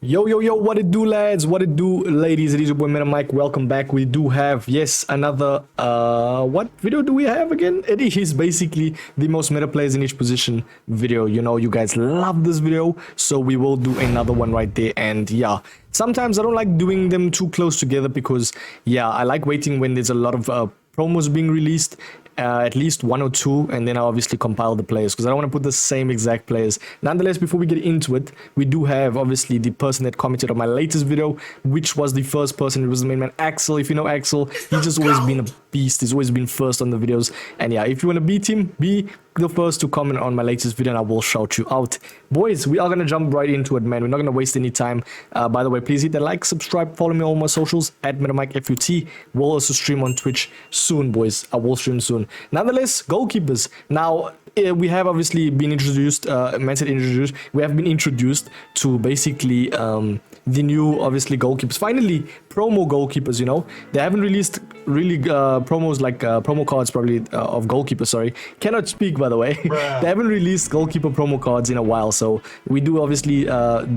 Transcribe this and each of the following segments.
Yo, what it do, lads? What it do, ladies? It is your boy MetaMike. Welcome back. We do have, yes, another, what video do we have again? It is basically the most meta players in each position video. You know, you guys love this video, so we will do another one right there. And yeah, sometimes I don't like doing them too close together because, yeah, I like waiting when there's a lot of promos being released. At least one or two, and then I obviously compile the players because I don't want to put the same exact players. Nonetheless, before we get into it, we do have obviously the person that commented on my latest video, which was the first person. It was the main man, Axel. If you know Axel, he's just always been a beast. He's always been first on the videos. And yeah, if you want to beat him, be the first to comment on my latest video and I will shout you out. Boys, we are going to jump right into it, man. We're not going to waste any time. By the way, please hit that like, subscribe, follow me on all my socials at MetaMike FUT. We'll also stream on Twitch soon, boys. I will stream soon. Nonetheless, goalkeepers. Now, we have obviously been introduced, we have been introduced to basically the new, obviously, goalkeepers. Finally, promo goalkeepers, you know. They haven't released really promos like promo cards probably of goalkeepers, sorry. Cannot speak, by the way. They haven't released goalkeeper promo cards in a while, so we do obviously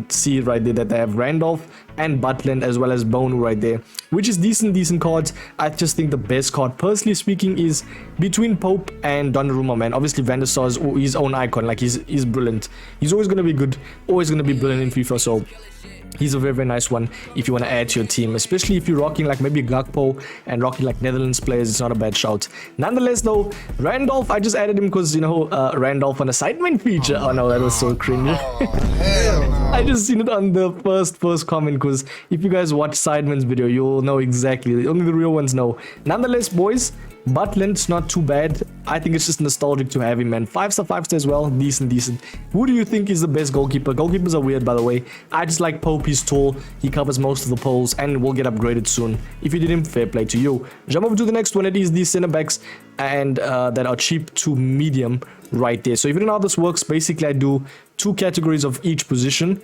see right there that they have Randolph and Butland as well as Bonu right there, which is decent cards. I just think the best card, personally speaking, is between Pope and Donnarumma, man. Obviously, Van der Sar is his own icon. Like, he's brilliant. He's always going to be good, always going to be brilliant in FIFA, so he's a very nice one if you want to add to your team, especially if you're rocking like maybe Gakpo and rocking like Netherlands players. It's not a bad shout. Nonetheless, though, Randolph, I just added him because, you know, Randolph on a sideman feature. Oh no, that was so cringy. I just seen it on the first comment because if you guys watch Sideman's video, you'll know exactly. Only the real ones know. Nonetheless, boys, Butland's not too bad. I think it's just nostalgic to have him, man. 5-star as well. Decent. Who do you think is the best goalkeeper? Goalkeepers are weird, by the way. I just like Pope. He's tall. He covers most of the poles and will get upgraded soon. If you did him, fair play to you. Jump over to the next one. It is the center backs and that are cheap to medium right there. So if you don't know how this works, basically I do two categories of each position.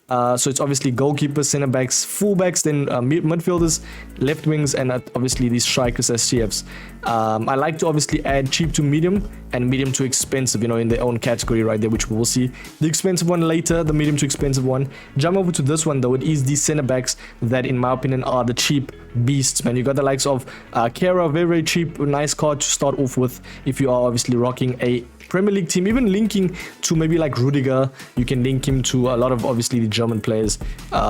So it's obviously goalkeepers, center backs, fullbacks, then midfielders, left wings, and obviously these strikers as CFs. I like to obviously add cheap to medium and medium to expensive, you know, in their own category right there, which we will see. The expensive one later, the medium to expensive one. Jump over to this one though. It is the center backs that, in my opinion, are the cheap beasts, man. You got the likes of Kera, very cheap, nice card to start off with if you are obviously rocking a Premier League team, even linking to maybe like Rudiger. You can link him to a lot of obviously the German players.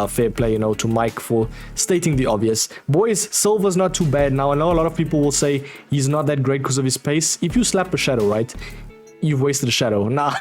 Fair play, you know, to Mike for stating the obvious. Boys, Silva's not too bad. Now, I know a lot of people will say he's not that great because of his pace. If you slap a shadow, right, you've wasted a shadow. Nah,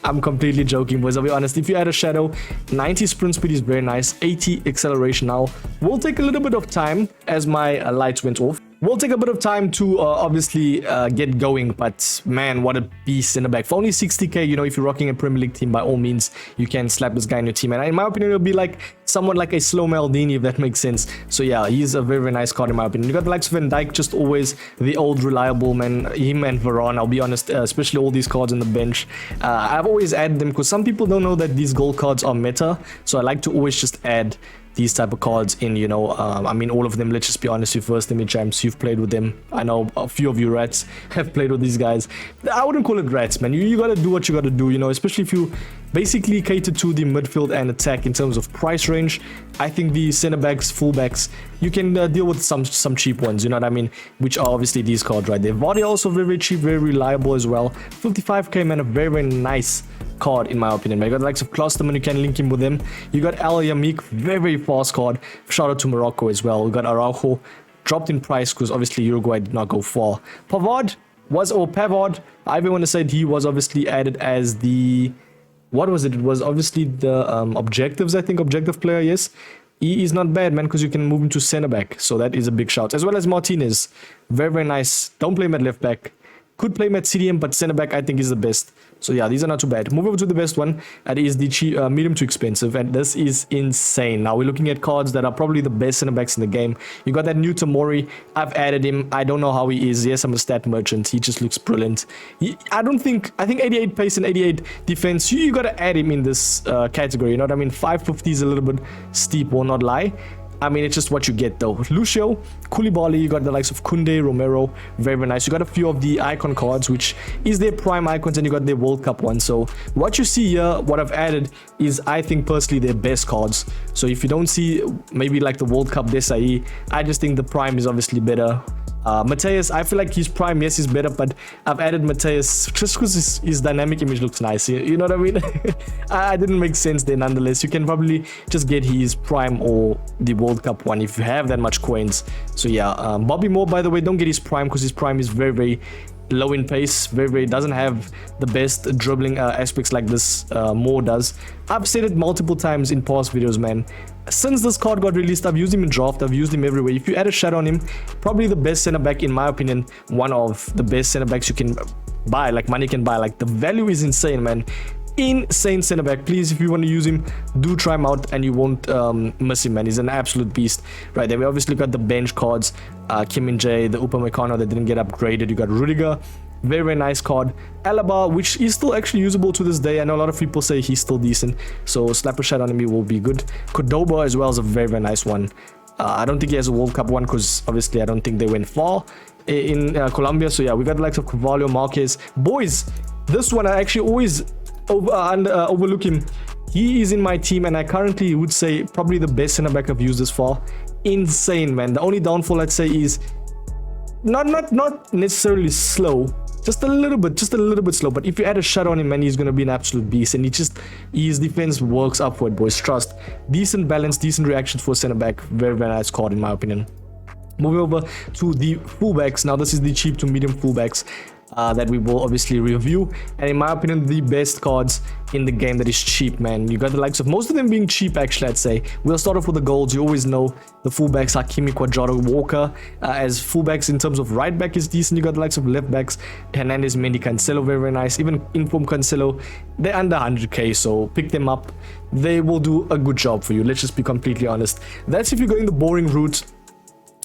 I'm completely joking, boys. I'll be honest. If you add a shadow, 90 sprint speed is very nice. 80 acceleration now. Will take a little bit of time as my lights went off. Will take a bit of time to obviously get going, but man, what a beast in the back. For only 60k, you know, if you're rocking a Premier League team, by all means, you can slap this guy in your team. And in my opinion, it'll be like somewhat like a slow Maldini, if that makes sense. So yeah, he's a very nice card in my opinion. You got the likes of Van Dijk, just always the old reliable man. Him and Varane, I'll be honest, especially all these cards on the bench. I've always added them because some people don't know that these gold cards are meta. So I like to always just add these type of cards in, you know. I mean, all of them. Let's just be honest, your first image champs, you've played with them. I know a few of you rats have played with these guys. I wouldn't call it rats, man. You gotta do what you gotta do, you know, especially if you basically cater to the midfield and attack in terms of price range. I think the center backs, fullbacks, you can deal with some cheap ones, you know what I mean, which are obviously these cards right there. Vardy also very cheap, very reliable as well. 55k, man, a very nice card in my opinion. You got the likes of Klosterman, you can link him with him. You got Al Yamik, very fast card. Shout out to Morocco as well. We got Araujo, dropped in price because obviously Uruguay did not go far. Pavard, I even want to say he was obviously added as the, what was it? It was obviously the objectives, I think, objective player, yes. He is not bad, man, because you can move him to center back. So that is a big shout. As well as Martinez. Very nice. Don't play him at left back. Could play him at CDM, but center back I think is the best. So yeah, these are not too bad. Move over to the best one. That is the medium to expensive, and this is insane. Now we're looking at cards that are probably the best center backs in the game. You got that new Tomori. I've added him. I don't know how he is. Yes, I'm a stat merchant. He just looks brilliant. I think 88 pace and 88 defense. You got to add him in this category. You know what I mean? 550 is a little bit steep, will not lie. I mean, it's just what you get though. Lucio, Koulibaly, you got the likes of Koundé, Romero, very, very nice. You got a few of the icon cards, which is their prime icons, and you got their World Cup one. So what you see here, what I've added is, I think personally, their best cards. So if you don't see maybe like the World Cup Desai, I just think the prime is obviously better. Mateus, I feel like his prime, yes, is better, but I've added Mateus just because his dynamic image looks nice. You know what I mean? I didn't make sense there nonetheless. You can probably just get his prime or the World Cup one if you have that much coins. So yeah, Bobby Moore, by the way, don't get his prime because his prime is very, very low in pace, very doesn't have the best dribbling aspects like this Moore does. I've said it multiple times in past videos, man. Since this card got released, I've used him in draft, I've used him everywhere. If you add a shot on him, probably the best center back, in my opinion, one of the best center backs you can buy, like money can buy. Like the value is insane, man. Insane center back. Please, if you want to use him, do try him out and you won't miss him, man. He's an absolute beast. Right there, we obviously got the bench cards, Kim and Jae, the Upamecano that didn't get upgraded. You got Rudiger, very, very nice card. Alaba, which is still actually usable to this day. I know a lot of people say he's still decent, so slap a shot on him, he will be good. Cordoba as well is a very, very nice one. I don't think he has a World Cup one because obviously I don't think they went far in Colombia. So yeah, we got the likes of Carvalho, Marquez. Boys, this one I actually always overlook him. He is in my team and I currently would say probably the best center back I've used this far. Insane, man. The only downfall I'd say is not necessarily slow, just a little bit slow. But if you add a shot on him, man, he's gonna be an absolute beast. And his defense works up for it, boys. Trust. Decent balance, decent reactions for center back. Very, very nice card in my opinion. Moving over to the fullbacks. Now this is the cheap to medium fullbacks that we will obviously review, and in my opinion, the best cards in the game that is cheap, man. You got the likes of most of them being cheap, actually. I'd say we'll start off with the golds. You always know the fullbacks, Hakimi, Cuadrado, Walker. As fullbacks in terms of right back is decent. You got the likes of left backs, Hernandez, Mendy, Cancelo, very, very nice. Even Inform Cancelo, they're under 100k, so pick them up. They will do a good job for you. Let's just be completely honest. That's if you're going the boring route.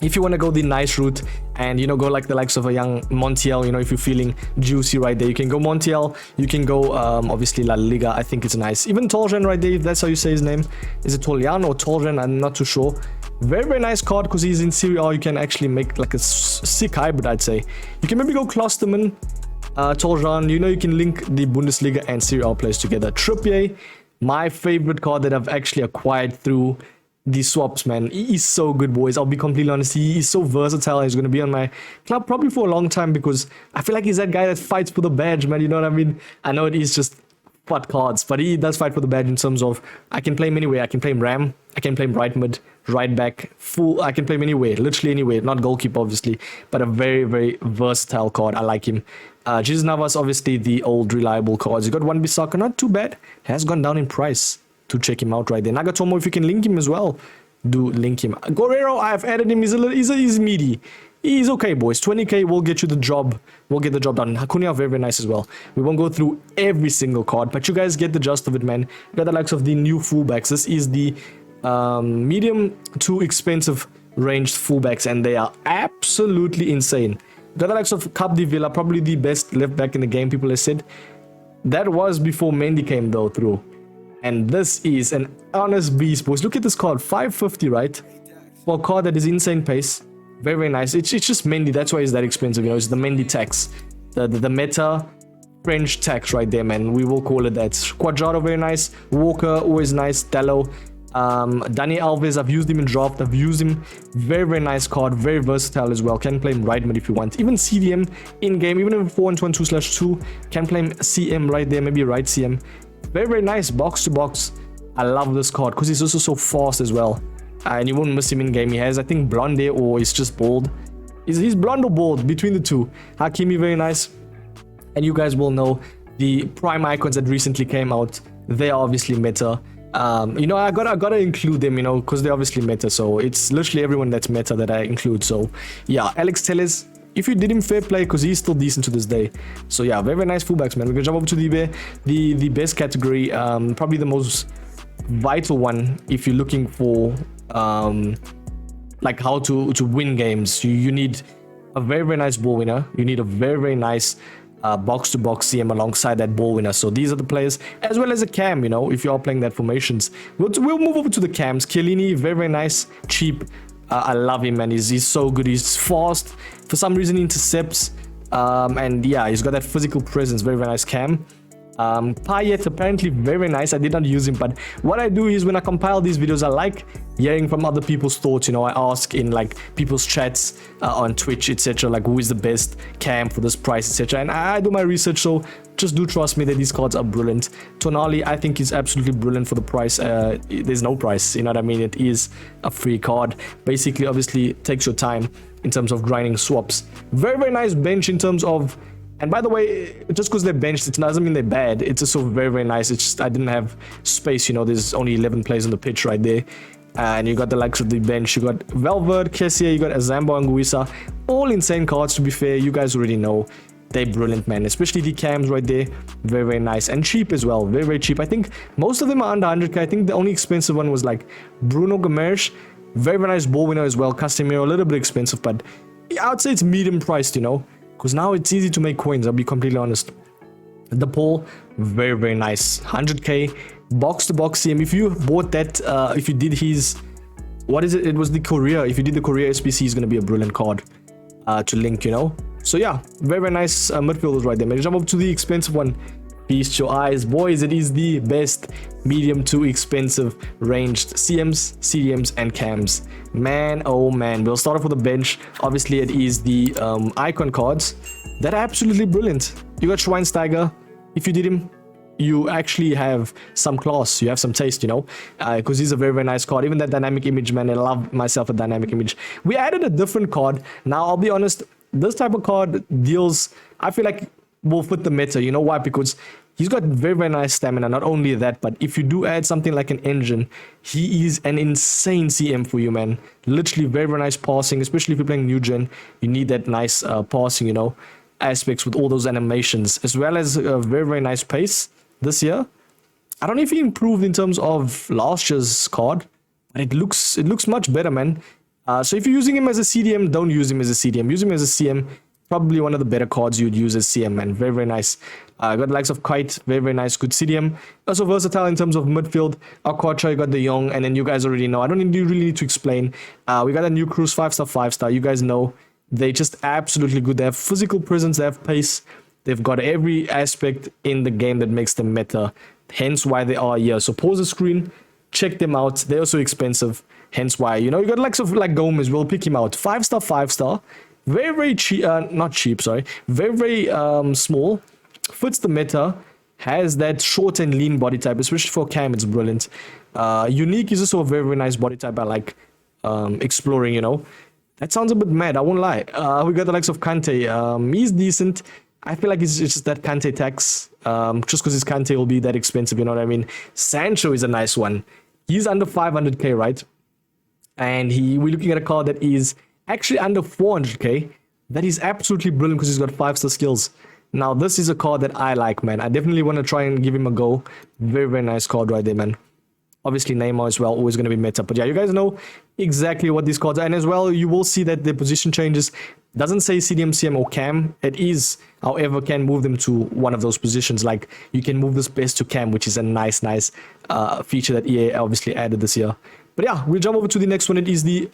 If you want to go the nice route and, you know, go like the likes of a young Montiel, you know, if you're feeling juicy right there, you can go Montiel. You can go obviously La Liga. I think it's nice. Even Toljan right there, if that's how you say his name. Is it Toljan or Toljan? I'm not too sure. Very, very nice card because he's in Serie A. You can actually make like a sick hybrid, I'd say. You can maybe go Klosterman, Toljan. You know, you can link the Bundesliga and Serie A players together. Trippier, my favorite card that I've actually acquired through these swaps, man. He is so good, boys. I'll be completely honest. He is so versatile. He's going to be on my club probably for a long time because I feel like he's that guy that fights for the badge, man. You know what I mean? I know it is just fat cards, but he does fight for the badge in terms of I can play him anywhere. I can play him Ram. I can play him right mid, right back, full. I can play him anywhere, literally anywhere. Not goalkeeper, obviously, but a very, very versatile card. I like him. Jesus Navas, obviously the old reliable cards. You got one Bissaka, not too bad. Has gone down in price. To check him out right there. Nagatomo, if you can link him as well, do link him. Guerrero, I've added him. He's meaty. He's okay, boys. 20k will get you the job. We'll get the job done. Hakunya, very, very nice as well. We won't go through every single card, but you guys get the gist of it, man. You got the likes of the new fullbacks. This is the medium to expensive ranged fullbacks, and they are absolutely insane. You got the likes of Cap de Villa, probably the best left back in the game, people have said. That was before Mendy came, though, through. And this is an honest beast, boys. Look at this card, 550, right? For a card that is insane pace. Very, very nice. It's just Mendy, that's why it's that expensive, you know. It's the Mendy tax. The meta French tax right there, man. We will call it that. Cuadrado, very nice. Walker, always nice. Dallo. Dani Alves, I've used him in draft. I've used him. Very, very nice card. Very versatile as well. Can play him right mid if you want. Even CDM in game, even if 4-1-2/2, can play him CM right there. Maybe right CM. Very, very nice box to box. I love this card because he's also so fast as well. And you won't miss him in game. He has, I think, blonde hair or he's just bald. He's blonde or bald, between the two. Hakimi, very nice. And you guys will know the prime icons that recently came out. They are obviously meta. You know, I gotta include them, you know, because they're obviously meta. So it's literally everyone that's meta that I include. So yeah, Alex Telles. If you did him fair play, because he's still decent to this day. So yeah, very, very nice fullbacks, man. We're gonna jump over to the best category, probably the most vital one if you're looking for like how to win games. You need a very, very nice ball winner. You need a very, very nice box-to-box CM alongside that ball winner. So these are the players, as well as a cam, you know, if you are playing that formations. We'll move over to the cams. Chiellini, very, very nice, cheap. I love him, man. He's so good. He's fast. For some reason, he intercepts. And yeah, he's got that physical presence. Very, very nice cam. Payet, apparently very, very nice. I did not use him, but what I do is when I compile these videos, I like hearing from other people's thoughts. You know, I ask in like people's chats on Twitch, etc., like who is the best cam for this price, etc., and I do my research. So just do trust me that these cards are brilliant. Tonali, I think, is absolutely brilliant for the price. There's no price, you know what I mean? It is a free card. Basically, obviously takes your time in terms of grinding swaps. Very, very nice bench in terms of. And by the way, just because they're benched, it doesn't mean they're bad. It's also very, very nice. It's just I didn't have space, you know. There's only 11 players on the pitch right there. And you got the likes of the bench. You got Valverde, Kessie, you got Azamba and Guisa. All insane cards, to be fair. You guys already know. They're brilliant, man. Especially the cams right there. Very, very nice. And cheap as well. Very, very cheap. I think most of them are under 100k. I think the only expensive one was like Bruno Gomes. Very, very nice ball winner as well. Casemiro, a little bit expensive. But I would say it's medium priced, you know. Because now it's easy to make coins, I'll be completely honest. The Paul, very, very nice. 100k, box-to-box CM. If you bought that, if you did his... What is it? It was the Korea. If you did the Korea SPC, it's going to be a brilliant card to link, you know. So yeah, very, very nice midfielders right there. Maybe jump up to the expensive one. Feast your eyes. Boys, it is the best medium to expensive ranged CMs, CDMs, and cams. Man, oh man. We'll start off with the bench. Obviously, it is the icon cards that are absolutely brilliant. You got Schweinsteiger. If you did him, you actually have some class. You have some taste, you know, because he's a very, very nice card. Even that dynamic image, man, I love myself a dynamic image. We added a different card. Now, I'll be honest, this type of card deals, I feel like, will fit the meta. You know why? Because he's got very, very nice stamina. Not only that, but if you do add something like an engine, he is an insane CM for you, man. Literally very, very nice passing, especially if you're playing new gen. You need that nice passing, you know, aspects with all those animations, as well as a very, very nice pace this year. I don't know if he improved in terms of last year's card, but it looks much better, man. So if you're using him as a CDM, don't use him as a CDM. Use him as a CM. Probably one of the better cards you'd use as CM, man. Very, very nice. Got the likes of Kite. Very, very nice. Good CDM. Also versatile in terms of midfield. Akocha, you got De Jong. And then you guys already know. I don't really need to explain. We got a new Cruz 5-star, 5-star. You guys know. They're just absolutely good. They have physical presence. They have pace. They've got every aspect in the game that makes them meta. Hence why they are here. So pause the screen. Check them out. They're also expensive. Hence why. You know, you got likes of like Gomez. We'll pick him out. 5-star, 5-star. Very, very cheap, not cheap, sorry. Very, very small. Fits the meta. Has that short and lean body type, especially for cam, it's brilliant. Unique is also a very, very nice body type. I like exploring, you know. That sounds a bit mad, I won't lie. We got the likes of Kante. He's decent. I feel like it's just that Kante tax. Just because his Kante will be that expensive, you know what I mean? Sancho is a nice one. He's under 500k, right? And we're looking at a card that is actually under 400k. That is absolutely brilliant because he's got 5-star skills. Now, this is a card that I like, man. I definitely want to try and give him a go. Very, very nice card right there, man. Obviously, Neymar as well, always going to be meta. But yeah, you guys know exactly what these cards are. And as well, you will see that the position changes. Doesn't say CDM, CM, or cam. It is, however, can move them to one of those positions. Like, you can move this best to cam, which is a nice feature that EA obviously added this year. But yeah, we'll jump over to the next one. It is the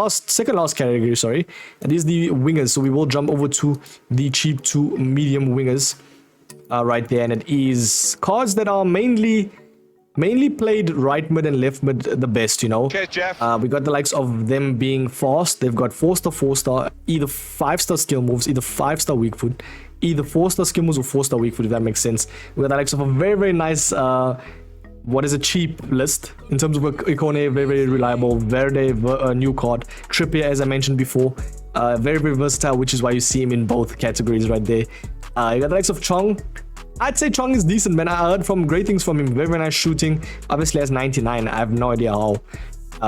second last category, sorry. It is the wingers. So we will jump over to the cheap to medium wingers right there. And it is cards that are mainly played right mid and left mid the best, you know. Cheers, Jeff. We got the likes of them being fast. They've got 4-star, 4-star, either 5-star skill moves, either 5-star weak foot, either 4-star skill moves or 4-star weak foot, if that makes sense. We got the likes of a very, very nice... what is a cheap list in terms of Ikone, very, very reliable. Verde, new card. Trippier, as I mentioned before, very, very versatile, which is why you see him in both categories right there. You got the likes of Chong. I'd say Chong is decent, man. I heard great things from him. Very, very nice shooting. Obviously has 99. I have no idea how.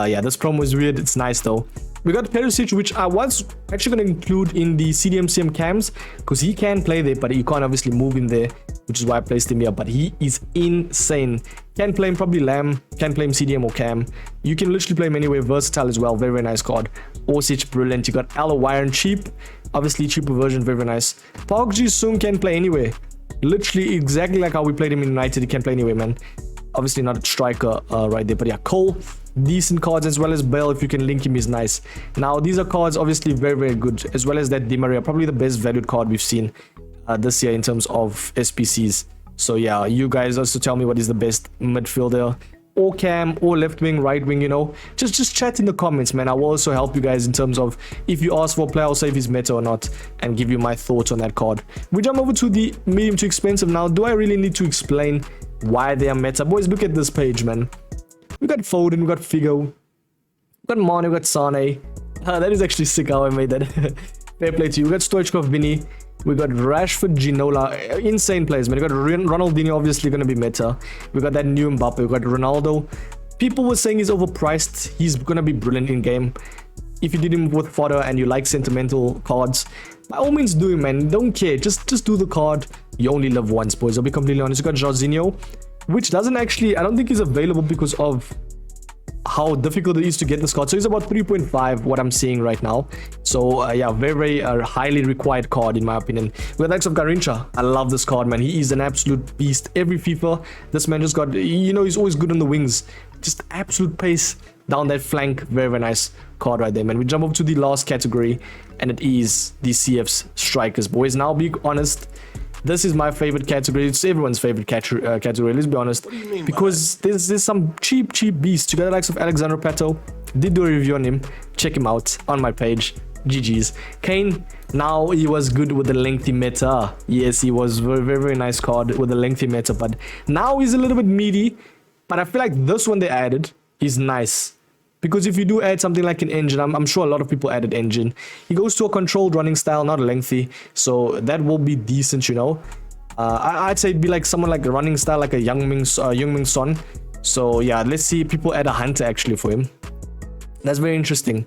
Yeah, this promo is weird. It's nice though. We got Perisic, which I was actually going to include in the CDM cams because he can play there, but he can't obviously move in there, which is why I placed him here. But he is insane. Can play him probably Lamb, can play him CDM or cam. You can literally play him anywhere, versatile as well. Very, very nice card. Orsic, brilliant. You got Alawiron, cheap, obviously cheaper version, very, very nice. Park Ji-sung can play anywhere. Literally exactly like how we played him in United. He can play anywhere, man. Obviously not a striker right there, but yeah, Cole, decent cards, as well as Bale. If you can link him, is nice. Now these are cards obviously very, very good, as well as that Di Maria, probably the best valued card we've seen this year in terms of SPCs. So yeah, you guys also tell me what is the best midfielder, or cam, or left wing, right wing, you know. Just chat in the comments, man. I will also help you guys in terms of if you ask for a player, I'll say if he's meta or not, and give you my thoughts on that card. We jump over to the medium to expensive now. Do I really need to explain why they are meta? Boys, look at this page, man. We got Foden, we got Figo, we got Mane, we got Sane. That is actually sick how I made that. Fair play to you. We got Stoichkov, Vinny. We got Rashford, Ginola. Insane players, man. We got Ronaldinho, obviously going to be meta. We got that new Mbappe. We got Ronaldo. People were saying he's overpriced. He's going to be brilliant in game. If you did him with fodder and you like sentimental cards, by all means do him, man. Don't care. Just do the card. You only live once, boys. I'll be completely honest. You got Jorginho, which doesn't actually, I don't think he's available because of how difficult it is to get this card. So he's about 3.5, what I'm seeing right now. So yeah, very, very highly required card in my opinion. We got the likes of Garincha. I love this card, man. He is an absolute beast. Every FIFA, this man just got, you know, he's always good on the wings. Just absolute pace down that flank. Very, very nice card right there, man. We jump up to the last category, and it is the CF's strikers, boys. Now, be honest, this is my favorite category. It's everyone's favorite category, let's be honest. Because there's some cheap beasts. You got the likes of Alexander Pato. Did do a review on him. Check him out on my page. GG's. Kane, now he was good with the lengthy meta. Yes, he was very, very, very nice card with the lengthy meta. But now he's a little bit meaty. But I feel like this one they added is nice. Because if you do add something like an engine, I'm sure a lot of people added engine. He goes to a controlled running style, not lengthy. So that will be decent, you know. I'd say it'd be like someone like a running style, like a Youngmin Son. So yeah, let's see. People add a hunter actually for him. That's very interesting.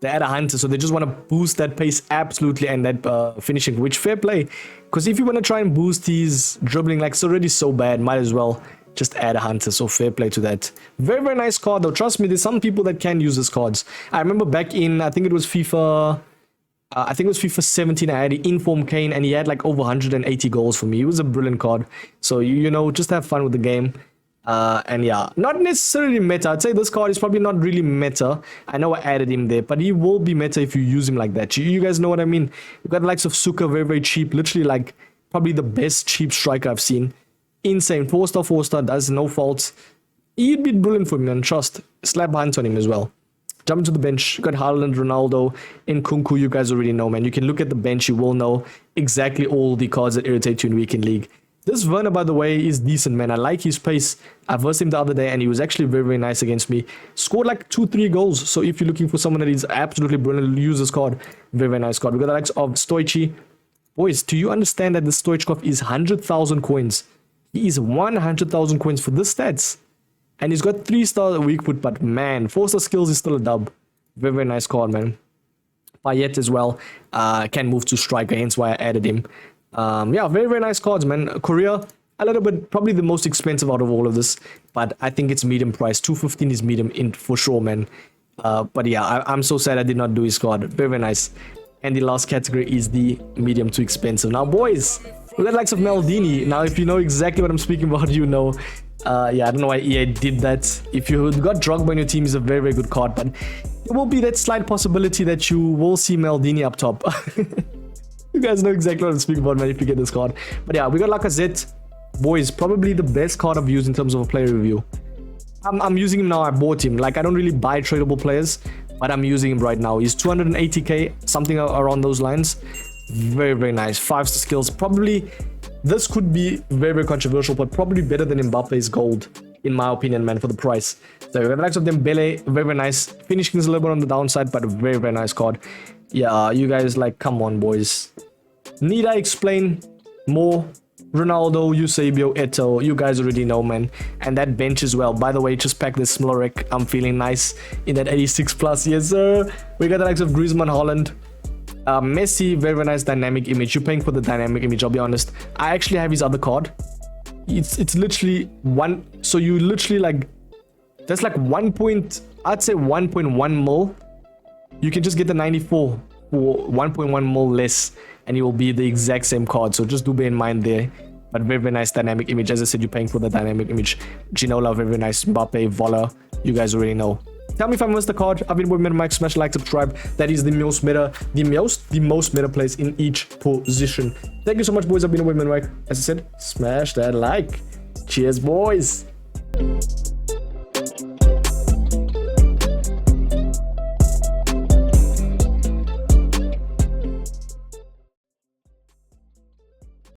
They add a hunter, so they just want to boost that pace absolutely, and that finishing, which fair play. Because if you want to try and boost his dribbling, like it's already so bad, might as well just add a hunter. So fair play to that. Very, very nice card though. Trust me, there's some people that can use these cards. I remember back in, I think it was FIFA 17, I had Inform Kane, and he had like over 180 goals for me. It was a brilliant card. So you know, just have fun with the game. And yeah, not necessarily meta. I'd say this card is probably not really meta. I know I added him there, but he will be meta if you use him like that. You guys know what I mean. You've got the likes of Suka, very, very cheap. Literally like probably the best cheap striker I've seen. Insane. 4-star, does no faults. He'd be brilliant for me, and trust. Slap hunt on him as well. Jump into the bench. You got Haaland, Ronaldo, and Kunku. You guys already know, man. You can look at the bench. You will know exactly all the cards that irritate you in Weekend League. This Werner, by the way, is decent, man. I like his pace. I versed him the other day, and he was actually very, very nice against me. Scored like 2-3 goals. So if you're looking for someone that is absolutely brilliant, use this card. Very, very nice card. We got the likes of Stoichi. Boys, do you understand that the Stoichkov is 100,000 coins? He is 100,000 coins for this stats. And he's got 3-star weak foot, but man, 4-star skills is still a dub. Very, very nice card, man. Payet as well. Can move to striker, hence why I added him. Yeah, very, very nice cards, man. Korea, a little bit, probably the most expensive out of all of this. But I think it's medium price. 215 is medium in for sure, man. But yeah, I'm so sad I did not do his card. Very, very nice. And the last category is the medium to expensive. Now, boys, we got the likes of Maldini. Now, if you know exactly what I'm speaking about, you know. Yeah, I don't know why EA did that. If you got Drogba on your team, is a very, very good card. But there will be that slight possibility that you will see Maldini up top. You guys know exactly what I'm speaking about, man, if you get this card. But yeah, we got Lacazette. Boys, probably the best card I've used in terms of a player review. I'm using him now. I bought him. Like, I don't really buy tradable players, but I'm using him right now. He's 280k, something around those lines. Very, very nice. 5-star skills. Probably, this could be very, very controversial, but probably better than Mbappe's gold, in my opinion, man, for the price. So we got the likes of Dembele. Very, very nice. Finishing is a little bit on the downside, but a very, very nice card. Yeah, you guys, like, come on, boys. Need I explain more? Ronaldo, Eusebio, Eto'o, you guys already know, man. And that bench as well. By the way, just pack this Smolorek. I'm feeling nice in that 86 plus. Yes, sir. We got the likes of Griezmann, Holland. Messi, very, very nice dynamic image. You're paying for the dynamic image, I'll be honest. I actually have his other card. It's literally one. So you literally like, that's like I'd say 1.1 mil. You can just get the 94 for 1.1 mil less, and it will be the exact same card. So just do bear in mind there. But very, very nice dynamic image. As I said, you're paying for the dynamic image. Ginola, very, very nice. Mbappe, Vola, you guys already know. Tell me if I missed the card. I've been with MetaMike. Smash like, subscribe. That is the most meta plays in each position. Thank you so much, boys. I've been with MetaMike. As I said, smash that like. Cheers, boys.